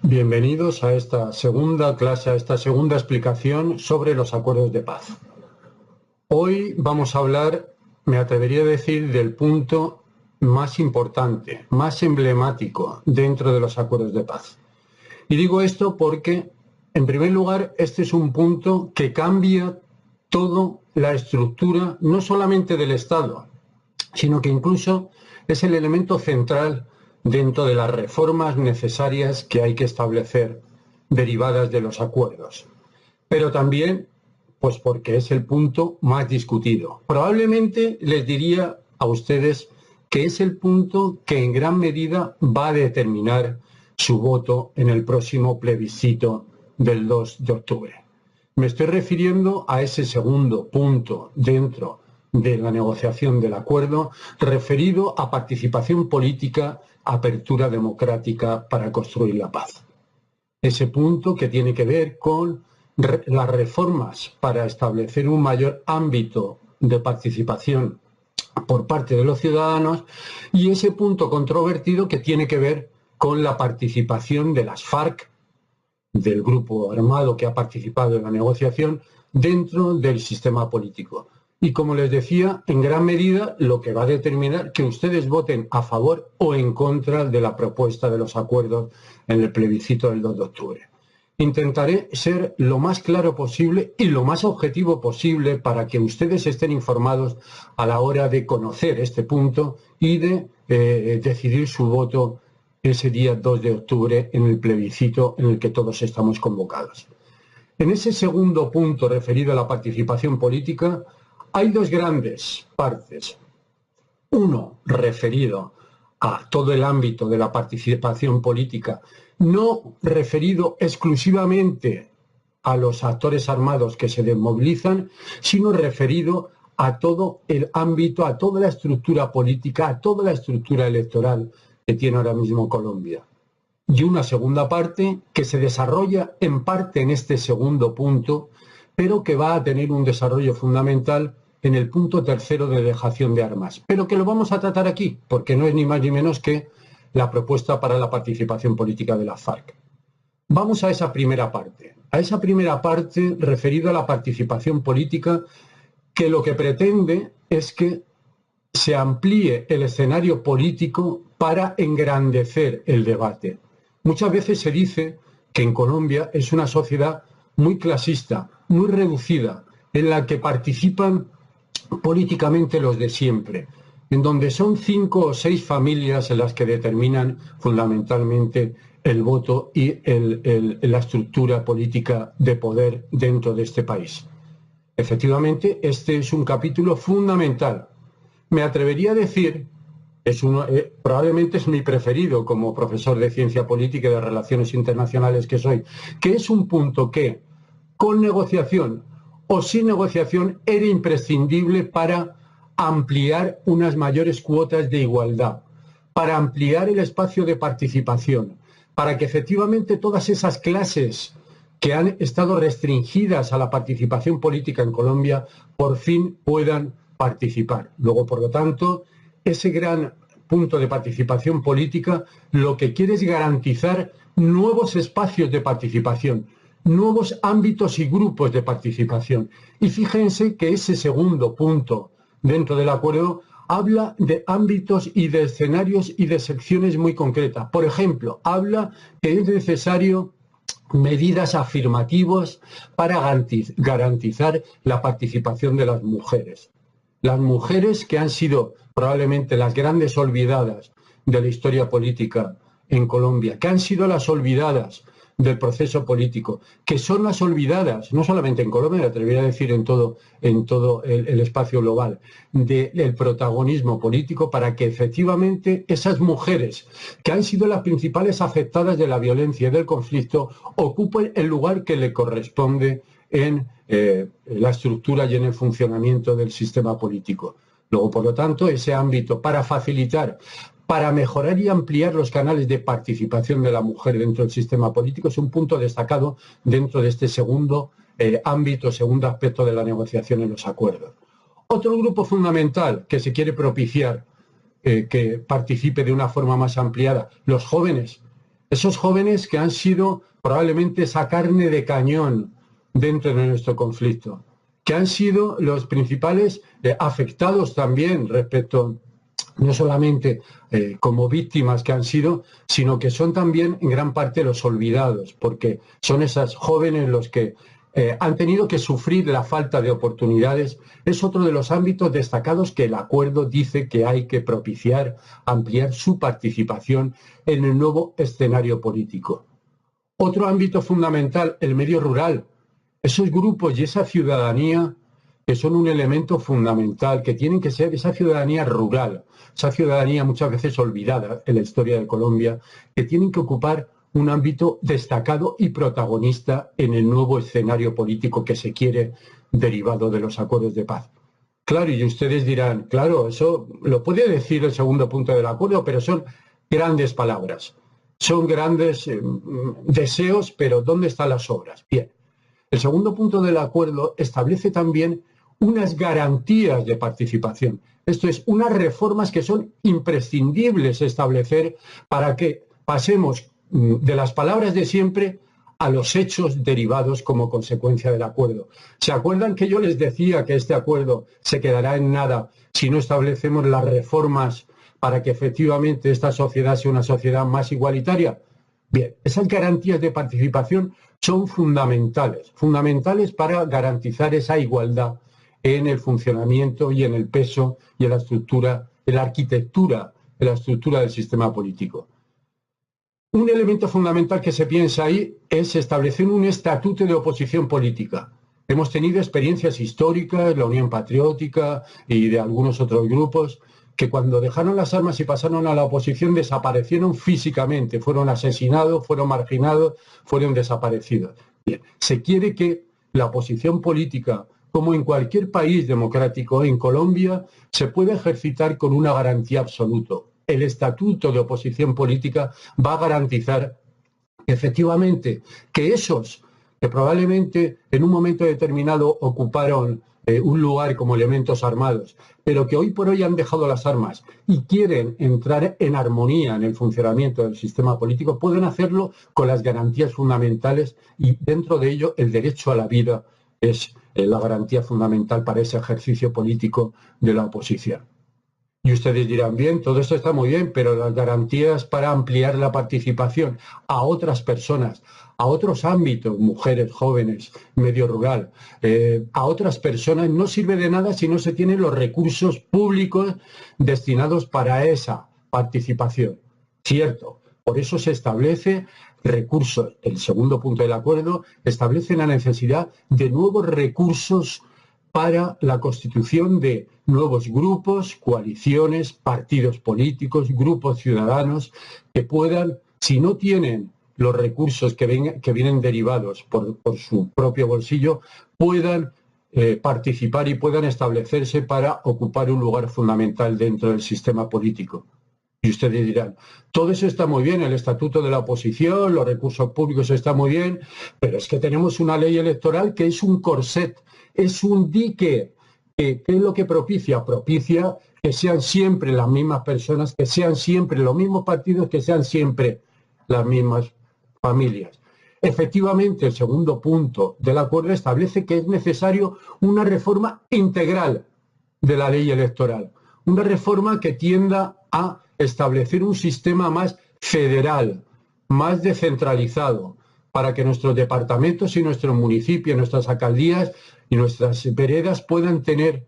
Bienvenidos a esta segunda clase, a esta segunda explicación sobre los acuerdos de paz. Hoy vamos a hablar, me atrevería a decir, del punto más importante, más emblemático dentro de los acuerdos de paz. Y digo esto porque, en primer lugar, este es un punto que cambia toda la estructura, no solamente del Estado, sino que incluso es el elemento central dentro de las reformas necesarias que hay que establecer derivadas de los acuerdos. Pero también, pues porque es el punto más discutido. Probablemente les diría a ustedes que es el punto que en gran medida va a determinar su voto en el próximo plebiscito del 2 de octubre. Me estoy refiriendo a ese segundo punto dentro de la negociación del acuerdo referido a participación política, apertura democrática para construir la paz. Ese punto que tiene que ver con las reformas para establecer un mayor ámbito de participación por parte de los ciudadanos y ese punto controvertido que tiene que ver con la participación de las FARC, del grupo armado que ha participado en la negociación, dentro del sistema político. Y como les decía, en gran medida lo que va a determinar que ustedes voten a favor o en contra de la propuesta de los acuerdos en el plebiscito del 2 de octubre. Intentaré ser lo más claro posible y lo más objetivo posible para que ustedes estén informados a la hora de conocer este punto y de decidir su voto ese día 2 de octubre en el plebiscito en el que todos estamos convocados. En ese segundo punto referido a la participación política, hay dos grandes partes. Uno referido a todo el ámbito de la participación política, no referido exclusivamente a los actores armados que se desmovilizan, sino referido a todo el ámbito, a toda la estructura política, a toda la estructura electoral que tiene ahora mismo Colombia. Y una segunda parte que se desarrolla en parte en este segundo punto, pero que va a tener un desarrollo fundamental en el punto tercero de dejación de armas, pero que lo vamos a tratar aquí, porque no es ni más ni menos que la propuesta para la participación política de la FARC. Vamos a esa primera parte referido a la participación política, que lo que pretende es que se amplíe el escenario político para engrandecer el debate. Muchas veces se dice que en Colombia es una sociedad muy clasista, muy reducida, en la que participan políticamente los de siempre, en donde son 5 o 6 familias en las que determinan fundamentalmente el voto y la estructura política de poder dentro de este país. Efectivamente, este es un capítulo fundamental. Me atrevería a decir, probablemente es mi preferido como profesor de ciencia política y de relaciones internacionales que soy, que es un punto que, con negociación o sin negociación, era imprescindible para ampliar unas mayores cuotas de igualdad, para ampliar el espacio de participación, para que efectivamente todas esas clases que han estado restringidas a la participación política en Colombia por fin puedan participar. Luego, por lo tanto, ese gran punto de participación política lo que quiere es garantizar nuevos espacios de participación, nuevos ámbitos y grupos de participación. Y fíjense que ese segundo punto dentro del acuerdo habla de ámbitos y de escenarios y de secciones muy concretas. Por ejemplo, habla que es necesario medidas afirmativas para garantizar la participación de las mujeres. Las mujeres que han sido probablemente las grandes olvidadas de la historia política en Colombia, que han sido las olvidadas del proceso político, que son las olvidadas, no solamente en Colombia, me atrevería a decir en todo el espacio global, del protagonismo político, para que efectivamente esas mujeres, que han sido las principales afectadas de la violencia y del conflicto, ocupen el lugar que le corresponde en la estructura y en el funcionamiento del sistema político. Luego, por lo tanto, ese ámbito para facilitar, para mejorar y ampliar los canales de participación de la mujer dentro del sistema político es un punto destacado dentro de este segundo ámbito, segundo aspecto de la negociación en los acuerdos. Otro grupo fundamental que se quiere propiciar que participe de una forma más ampliada, los jóvenes. Esos jóvenes que han sido probablemente esa carne de cañón dentro de nuestro conflicto, que han sido los principales afectados también respecto, no solamente como víctimas que han sido, sino que son también en gran parte los olvidados, porque son esos jóvenes los que han tenido que sufrir la falta de oportunidades. Es otro de los ámbitos destacados que el acuerdo dice que hay que propiciar, ampliar su participación en el nuevo escenario político. Otro ámbito fundamental, el medio rural. Esos grupos y esa ciudadanía que son un elemento fundamental, que tienen que ser esa ciudadanía rural, esa ciudadanía muchas veces olvidada en la historia de Colombia, que tienen que ocupar un ámbito destacado y protagonista en el nuevo escenario político que se quiere derivado de los acuerdos de paz. Claro, y ustedes dirán, claro, eso lo puede decir el segundo punto del acuerdo, pero son grandes palabras, son grandes deseos, pero ¿dónde están las obras? Bien, el segundo punto del acuerdo establece también unas garantías de participación. Esto es, unas reformas que son imprescindibles establecer para que pasemos de las palabras de siempre a los hechos derivados como consecuencia del acuerdo. ¿Se acuerdan que yo les decía que este acuerdo se quedará en nada si no establecemos las reformas para que efectivamente esta sociedad sea una sociedad más igualitaria? Bien, esas garantías de participación son fundamentales, fundamentales para garantizar esa igualdad en el funcionamiento y en el peso y en la estructura, en la arquitectura, en la estructura del sistema político. Un elemento fundamental que se piensa ahí es establecer un estatuto de oposición política. Hemos tenido experiencias históricas, la Unión Patriótica y de algunos otros grupos, que cuando dejaron las armas y pasaron a la oposición desaparecieron físicamente, fueron asesinados, fueron marginados, fueron desaparecidos. Bien, se quiere que la oposición política, como en cualquier país democrático, en Colombia, se pueda ejercitar con una garantía absoluta. El estatuto de oposición política va a garantizar efectivamente que esos que probablemente en un momento determinado ocuparon un lugar como elementos armados, pero que hoy por hoy han dejado las armas y quieren entrar en armonía en el funcionamiento del sistema político, pueden hacerlo con las garantías fundamentales y dentro de ello el derecho a la vida es la garantía fundamental para ese ejercicio político de la oposición. Y ustedes dirán, bien, todo esto está muy bien, pero las garantías para ampliar la participación a otras personas, a otros ámbitos, mujeres, jóvenes, medio rural, a otras personas, no sirve de nada si no se tienen los recursos públicos destinados para esa participación. Cierto, por eso se establece recursos. El segundo punto del acuerdo establece la necesidad de nuevos recursos para la constitución de nuevos grupos, coaliciones, partidos políticos, grupos ciudadanos que puedan, si no tienen los recursos que vienen derivados por su propio bolsillo, puedan participar y puedan establecerse para ocupar un lugar fundamental dentro del sistema político. Y ustedes dirán, todo eso está muy bien, el estatuto de la oposición, los recursos públicos está muy bien, pero es que tenemos una ley electoral que es un corset, es un dique. ¿Qué es lo que propicia? Propicia que sean siempre las mismas personas, que sean siempre los mismos partidos, que sean siempre las mismas familias. Efectivamente, el segundo punto del acuerdo establece que es necesario una reforma integral de la ley electoral, una reforma que tienda a establecer un sistema más federal, más descentralizado, para que nuestros departamentos y nuestros municipios, nuestras alcaldías y nuestras veredas puedan tener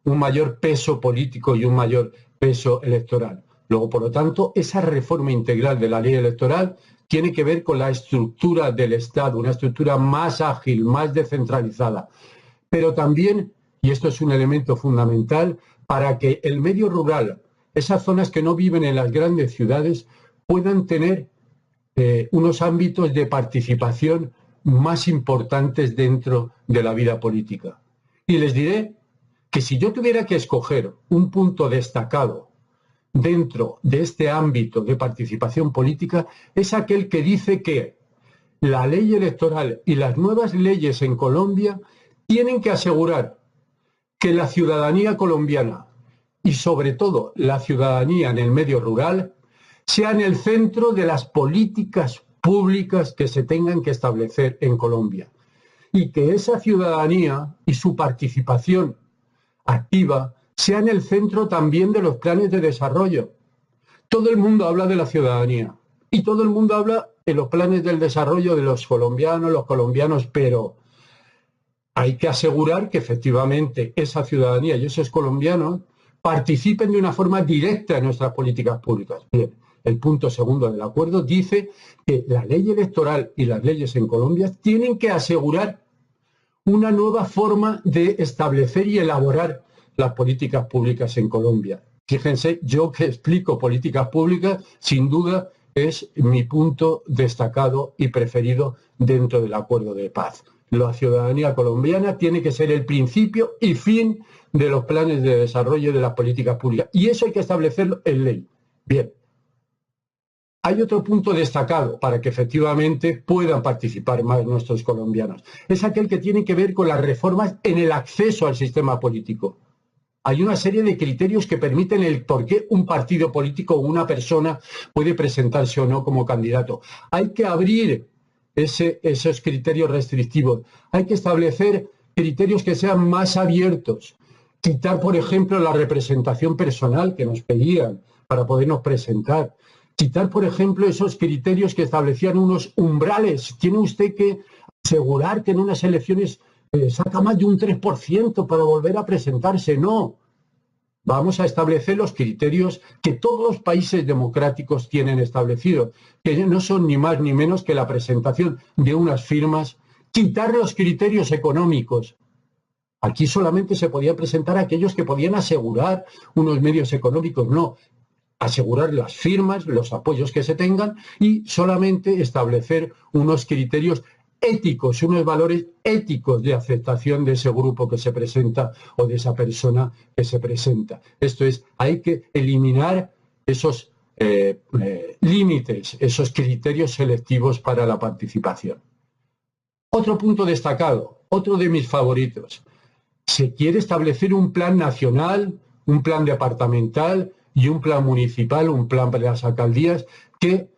un mayor peso político y un mayor peso electoral. Luego, por lo tanto, esa reforma integral de la ley electoral tiene que ver con la estructura del Estado, una estructura más ágil, más descentralizada. Pero también, y esto es un elemento fundamental, para que el medio rural, esas zonas que no viven en las grandes ciudades, puedan tener unos ámbitos de participación más importantes dentro de la vida política. Y les diré que si yo tuviera que escoger un punto destacado dentro de este ámbito de participación política, es aquel que dice que la ley electoral y las nuevas leyes en Colombia tienen que asegurar que la ciudadanía colombiana y sobre todo la ciudadanía en el medio rural sean el centro de las políticas públicas que se tengan que establecer en Colombia. Y que esa ciudadanía y su participación activa sean el centro también de los planes de desarrollo. Todo el mundo habla de la ciudadanía y todo el mundo habla de los planes del desarrollo de los colombianos, pero hay que asegurar que efectivamente esa ciudadanía y esos colombianos participen de una forma directa en nuestras políticas públicas. Bien, el punto segundo del acuerdo dice que la ley electoral y las leyes en Colombia tienen que asegurar una nueva forma de establecer y elaborar las políticas públicas en Colombia. Fíjense, yo que explico políticas públicas, sin duda es mi punto destacado y preferido dentro del acuerdo de paz. La ciudadanía colombiana tiene que ser el principio y fin de los planes de desarrollo de las políticas públicas. Y eso hay que establecerlo en ley. Bien. Hay otro punto destacado para que efectivamente puedan participar más nuestros colombianos. Es aquel que tiene que ver con las reformas en el acceso al sistema político. Hay una serie de criterios que permiten el por qué un partido político o una persona puede presentarse o no como candidato. Hay que abrir esos criterios restrictivos. Hay que establecer criterios que sean más abiertos. Quitar, por ejemplo, la representación personal que nos pedían para podernos presentar. Quitar, por ejemplo, esos criterios que establecían unos umbrales. Tiene usted que asegurar que en unas elecciones saca más de un 3% para volver a presentarse. No. Vamos a establecer los criterios que todos los países democráticos tienen establecidos, que no son ni más ni menos que la presentación de unas firmas. Quitar los criterios económicos. Aquí solamente se podían presentar aquellos que podían asegurar unos medios económicos. No. Asegurar las firmas, los apoyos que se tengan y solamente establecer unos criterios éticos, unos valores éticos de aceptación de ese grupo que se presenta o de esa persona que se presenta. Esto es, hay que eliminar esos límites, esos criterios selectivos para la participación. Otro punto destacado, otro de mis favoritos. Se quiere establecer un plan nacional, un plan departamental y un plan municipal, un plan para las alcaldías que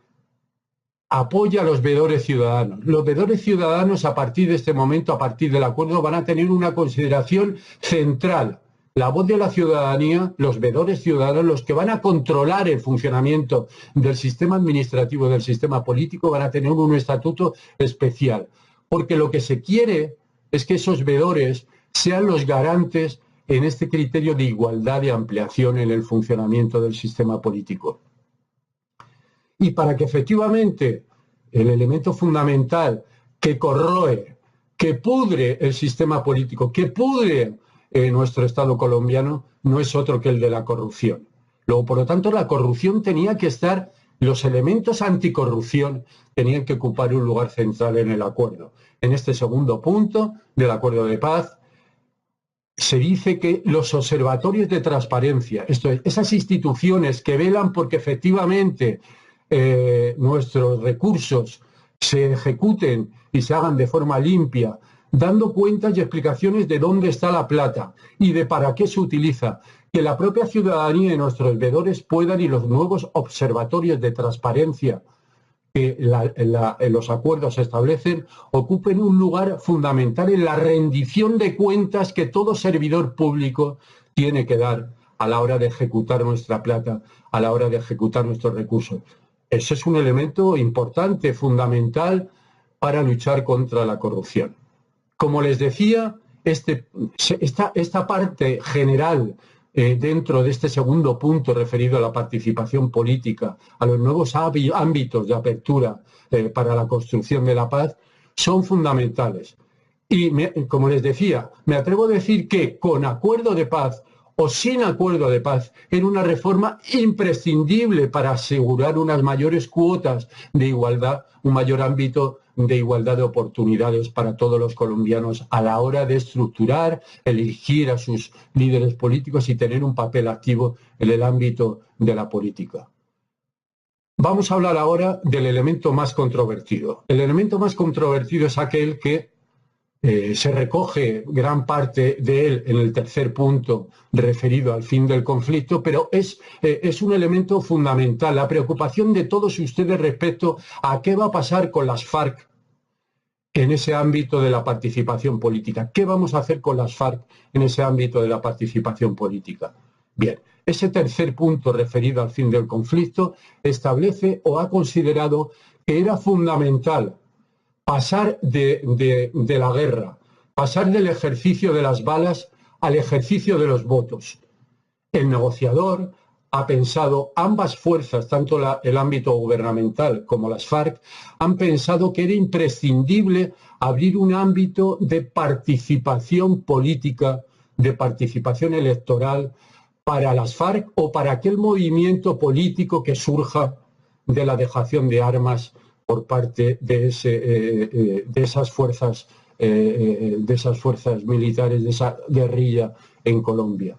apoya a los veedores ciudadanos. Los veedores ciudadanos a partir de este momento, a partir del acuerdo, van a tener una consideración central. La voz de la ciudadanía, los veedores ciudadanos, los que van a controlar el funcionamiento del sistema administrativo, del sistema político, van a tener un estatuto especial. Porque lo que se quiere es que esos veedores sean los garantes en este criterio de igualdad y ampliación en el funcionamiento del sistema político. Y para que efectivamente el elemento fundamental que corroe, que pudre el sistema político, que pudre nuestro Estado colombiano, no es otro que el de la corrupción. Luego, por lo tanto, la corrupción tenía que estar, los elementos anticorrupción tenían que ocupar un lugar central en el acuerdo. En este segundo punto del acuerdo de paz, se dice que los observatorios de transparencia, esto es, esas instituciones que velan porque efectivamente nuestros recursos se ejecuten y se hagan de forma limpia, dando cuentas y explicaciones de dónde está la plata y de para qué se utiliza, que la propia ciudadanía y nuestros veedores puedan y los nuevos observatorios de transparencia que los acuerdos establecen ocupen un lugar fundamental en la rendición de cuentas que todo servidor público tiene que dar a la hora de ejecutar nuestra plata, a la hora de ejecutar nuestros recursos. Ese es un elemento importante, fundamental para luchar contra la corrupción. Como les decía, esta parte general dentro de este segundo punto referido a la participación política, a los nuevos ámbitos de apertura para la construcción de la paz, son fundamentales. Y como les decía, me atrevo a decir que con acuerdo de paz o sin acuerdo de paz era una reforma imprescindible para asegurar unas mayores cuotas de igualdad, un mayor ámbito de igualdad de oportunidades para todos los colombianos a la hora de estructurar, elegir a sus líderes políticos y tener un papel activo en el ámbito de la política. Vamos a hablar ahora del elemento más controvertido. El elemento más controvertido es aquel que Se recoge gran parte de él en el tercer punto referido al fin del conflicto, pero es un elemento fundamental, la preocupación de todos ustedes respecto a qué va a pasar con las FARC en ese ámbito de la participación política. ¿Qué vamos a hacer con las FARC en ese ámbito de la participación política? Bien, ese tercer punto referido al fin del conflicto establece o ha considerado que era fundamental pasar de la guerra, pasar del ejercicio de las balas al ejercicio de los votos. El negociador ha pensado, ambas fuerzas, tanto el ámbito gubernamental como las FARC, han pensado que era imprescindible abrir un ámbito de participación política, de participación electoral para las FARC o para aquel movimiento político que surja de la dejación de armas por parte de esas fuerzas militares, de esa guerrilla en Colombia.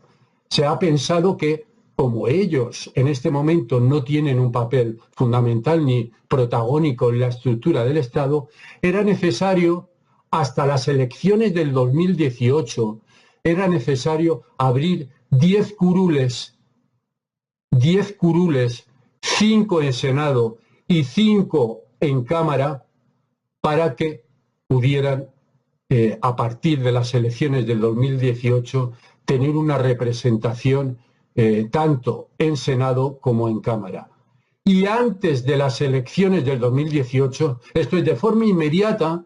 Se ha pensado que, como ellos en este momento no tienen un papel fundamental ni protagónico en la estructura del Estado, era necesario, hasta las elecciones del 2018, era necesario abrir 10 curules, 5 en Senado y 5 en Cámara, para que pudieran, a partir de las elecciones del 2018, tener una representación tanto en Senado como en Cámara. Y antes de las elecciones del 2018, esto es de forma inmediata,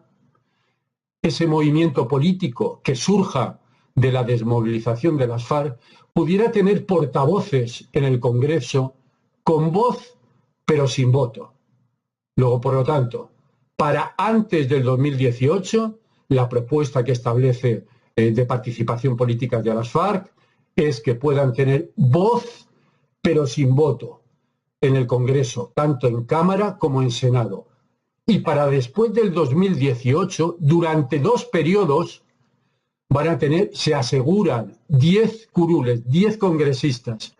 ese movimiento político que surja de la desmovilización de las FARC pudiera tener portavoces en el Congreso con voz pero sin voto. Luego, por lo tanto, para antes del 2018, la propuesta que establece de participación política de las FARC es que puedan tener voz pero sin voto en el Congreso, tanto en Cámara como en Senado. Y para después del 2018, durante 2 periodos, van a tener, se aseguran, 10 curules, 10 congresistas,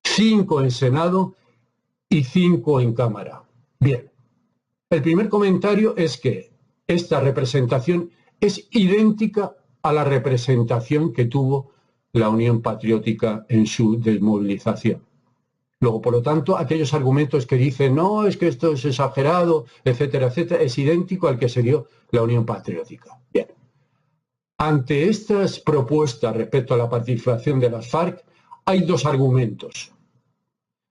5 en Senado y 5 en Cámara. Bien, el primer comentario es que esta representación es idéntica a la representación que tuvo la Unión Patriótica en su desmovilización. Luego, por lo tanto, aquellos argumentos que dicen no, es que esto es exagerado, etcétera, etcétera, es idéntico al que se dio la Unión Patriótica. Bien. Ante estas propuestas respecto a la participación de las FARC, hay 2 argumentos.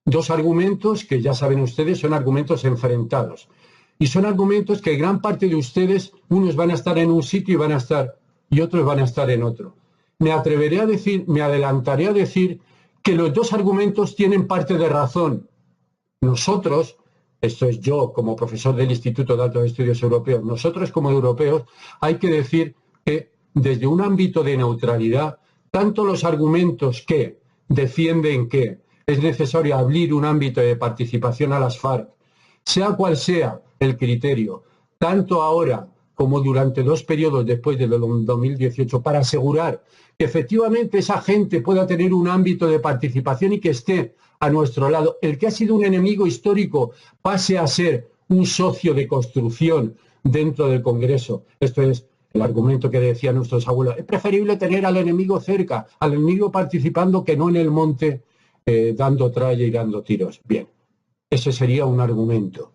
2 argumentos que ya saben ustedes son argumentos enfrentados. Y son argumentos que gran parte de ustedes, unos van a estar en un sitio y otros van a estar en otro. Me adelantaré a decir que los 2 argumentos tienen parte de razón. Nosotros, esto es yo como profesor del Instituto de Altos Estudios Europeos, nosotros como europeos, hay que decir que desde un ámbito de neutralidad, tanto los argumentos que defienden que es necesario abrir un ámbito de participación a las FARC, sea cual sea el criterio, tanto ahora como durante 2 periodos después del 2018, para asegurar que efectivamente esa gente pueda tener un ámbito de participación y que esté a nuestro lado. El que ha sido un enemigo histórico pase a ser un socio de construcción dentro del Congreso. Esto es el argumento que decían nuestros abuelos. Es preferible tener al enemigo cerca, al enemigo participando, que no en el monte dando tralla y dando tiros. Bien, ese sería un argumento.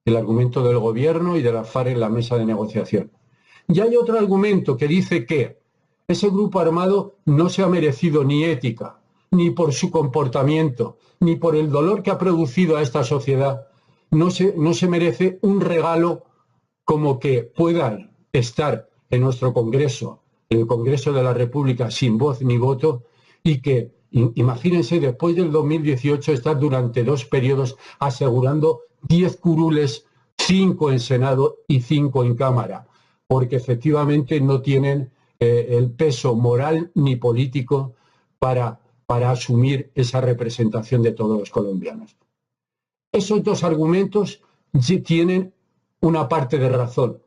El argumento del gobierno y de la FARC en la mesa de negociación. Y hay otro argumento que dice que ese grupo armado no se ha merecido ni ética, ni por su comportamiento, ni por el dolor que ha producido a esta sociedad. No se merece un regalo como que puedan estar en nuestro Congreso, en el Congreso de la República, sin voz ni voto, y que, imagínense, después del 2018 estar durante 2 periodos asegurando 10 curules, 5 en Senado y 5 en Cámara, porque efectivamente no tienen el peso moral ni político para asumir esa representación de todos los colombianos. Esos 2 argumentos tienen una parte de razón.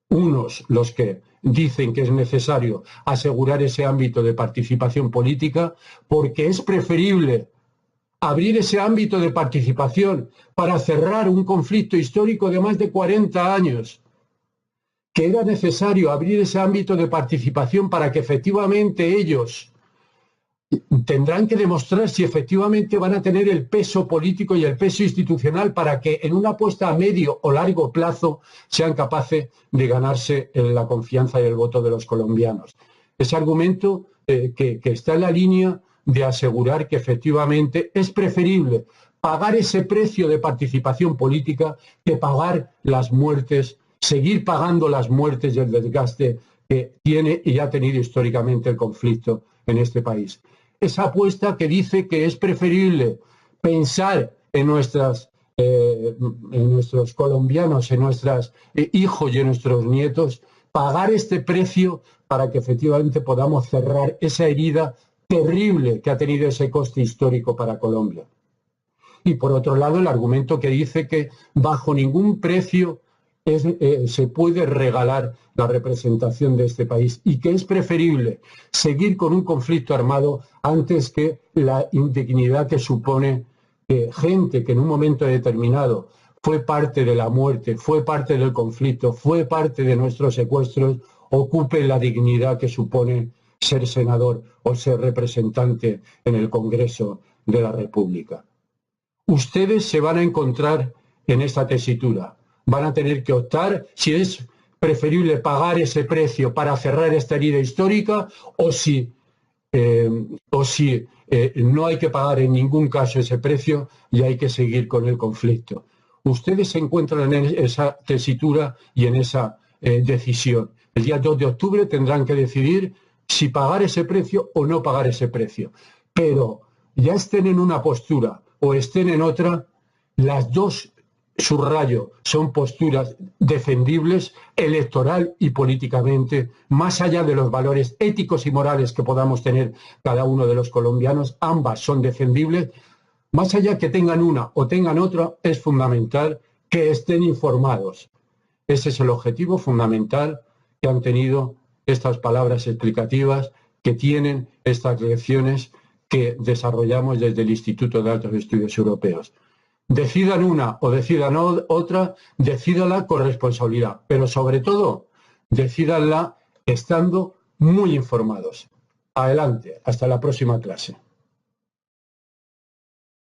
Unos, los que dicen que es necesario asegurar ese ámbito de participación política, porque es preferible abrir ese ámbito de participación para cerrar un conflicto histórico de más de 40 años, que era necesario abrir ese ámbito de participación para que efectivamente ellos tendrán que demostrar si efectivamente van a tener el peso político y el peso institucional para que en una apuesta a medio o largo plazo sean capaces de ganarse la confianza y el voto de los colombianos. Ese argumento que está en la línea de asegurar que efectivamente es preferible pagar ese precio de participación política que pagar las muertes, seguir pagando las muertes y el desgaste que tiene y ha tenido históricamente el conflicto en este país. Esa apuesta que dice que es preferible pensar en nuestros colombianos, en nuestros hijos y en nuestros nietos, pagar este precio para que efectivamente podamos cerrar esa herida terrible que ha tenido ese coste histórico para Colombia. Y por otro lado, el argumento que dice que bajo ningún precio se puede regalar la representación de este país y que es preferible seguir con un conflicto armado antes que la indignidad que supone que gente que en un momento determinado fue parte de la muerte, fue parte del conflicto, fue parte de nuestros secuestros, ocupe la dignidad que supone ser senador o ser representante en el Congreso de la República. Ustedes se van a encontrar en esta tesitura. Van a tener que optar si es preferible pagar ese precio para cerrar esta herida histórica o si no hay que pagar en ningún caso ese precio y hay que seguir con el conflicto. Ustedes se encuentran en esa tesitura y en esa decisión. El día 2 de octubre tendrán que decidir si pagar ese precio o no pagar ese precio. Pero ya estén en una postura o estén en otra, las dos, subrayo, son posturas defendibles electoral y políticamente, más allá de los valores éticos y morales que podamos tener cada uno de los colombianos, ambas son defendibles. Más allá que tengan una o tengan otra, es fundamental que estén informados. Ese es el objetivo fundamental que han tenido estas palabras explicativas, que tienen estas lecciones que desarrollamos desde el Instituto de Altos Estudios Europeos. Decidan una o decidan otra, decídanla con responsabilidad, pero sobre todo, decídanla estando muy informados. Adelante, hasta la próxima clase.